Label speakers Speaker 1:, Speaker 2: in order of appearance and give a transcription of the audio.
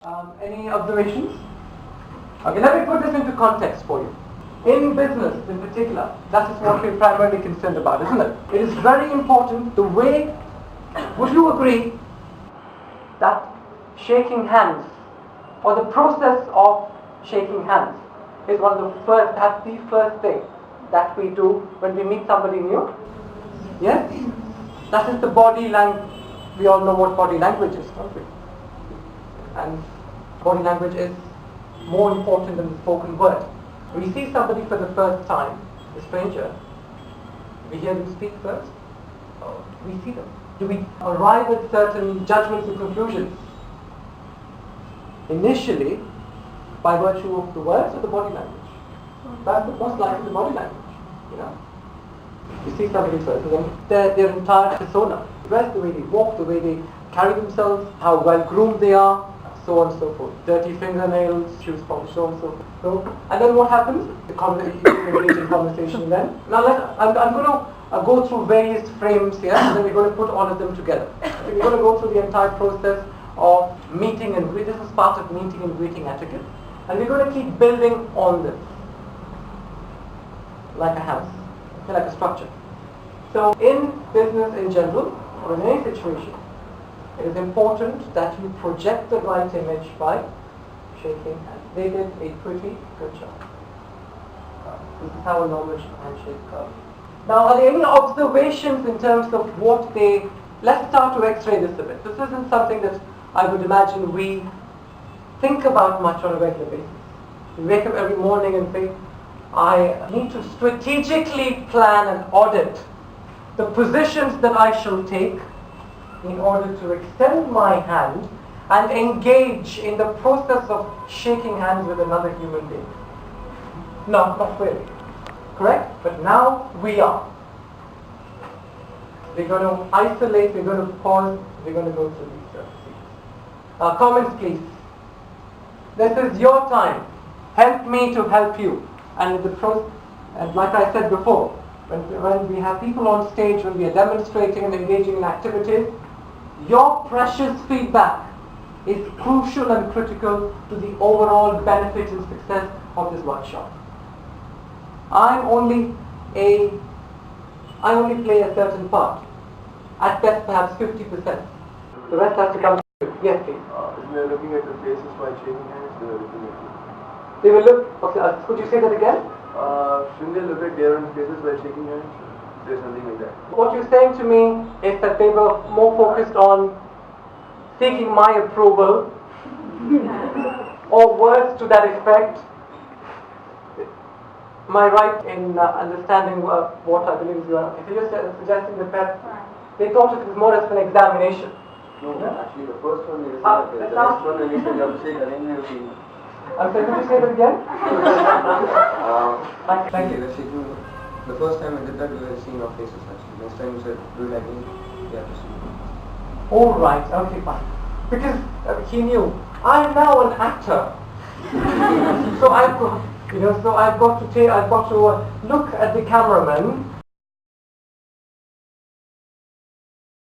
Speaker 1: Any observations? Okay, let me put this into context for you. In business, in particular, that is what we're primarily concerned about, isn't it? It is very important the way, would you agree, that shaking hands, or the process of shaking hands, is that's the first thing that we do when we meet somebody new? Yes? That is the body language. We all know what body language is, don't we? And body language is more important than the spoken word. When we see somebody for the first time, a stranger, we hear them speak first, or we see them. Do we arrive at certain judgments and conclusions initially by virtue of the words or the body language? That's most likely the body language, you know. You see somebody first, and then their entire persona, dress, the way they walk, the way they carry themselves, how well groomed they are, so on and so forth. Dirty fingernails, shoes polished, so on and so forth. So, and then what happens? You engage in conversation then. Now I'm going to go through various frames here, and then we're going to put all of them together. So we're going to go through the entire process of meeting and greeting. This is part of meeting and greeting etiquette. And we're going to keep building on this. Like a house, okay, like a structure. So in business in general, or in any situation, it is important that you project the right image by shaking hands. They did a pretty good job. This is how a normal handshake goes. Now, are there any observations in terms of what they... Let's start to x-ray this a bit. This isn't something that I would imagine we think about much on a regular basis. We wake up every morning and say, I need to strategically plan and audit the positions that I shall take in order to extend my hand and engage in the process of shaking hands with another human being. No, not really. Correct? But now we are. We're going to isolate, we're going to pause, we're going to go through these procedures. Comments, please. This is your time. Help me to help you. And like I said before, when we have people on stage, when we are demonstrating and engaging in activities, your precious feedback is crucial and critical to the overall benefit and success of this workshop. I only play a certain part. At best, perhaps 50%. The rest has to come through. Yes, please.
Speaker 2: If we are looking at the faces while shaking hands, they are looking at you.
Speaker 1: They will look... Okay, could you say that again?
Speaker 2: Shouldn't they look at their own faces while shaking hands? There's something like that.
Speaker 1: What you're saying to me is that they were more focused on seeking my approval or words to that effect. Am I right in understanding what I believe you are? If you're just suggesting the fact they thought it was more as an examination.
Speaker 2: No, actually the first one is the next one when you said you have to shake the name of the...
Speaker 1: I'm sorry, could you say that again?
Speaker 2: Thank you. The first time I did that, we were seeing our faces actually. Next time you said, do it again, we have to see.
Speaker 1: Alright, okay, fine. Because he knew, I'm now an actor. So I've got to look at the cameraman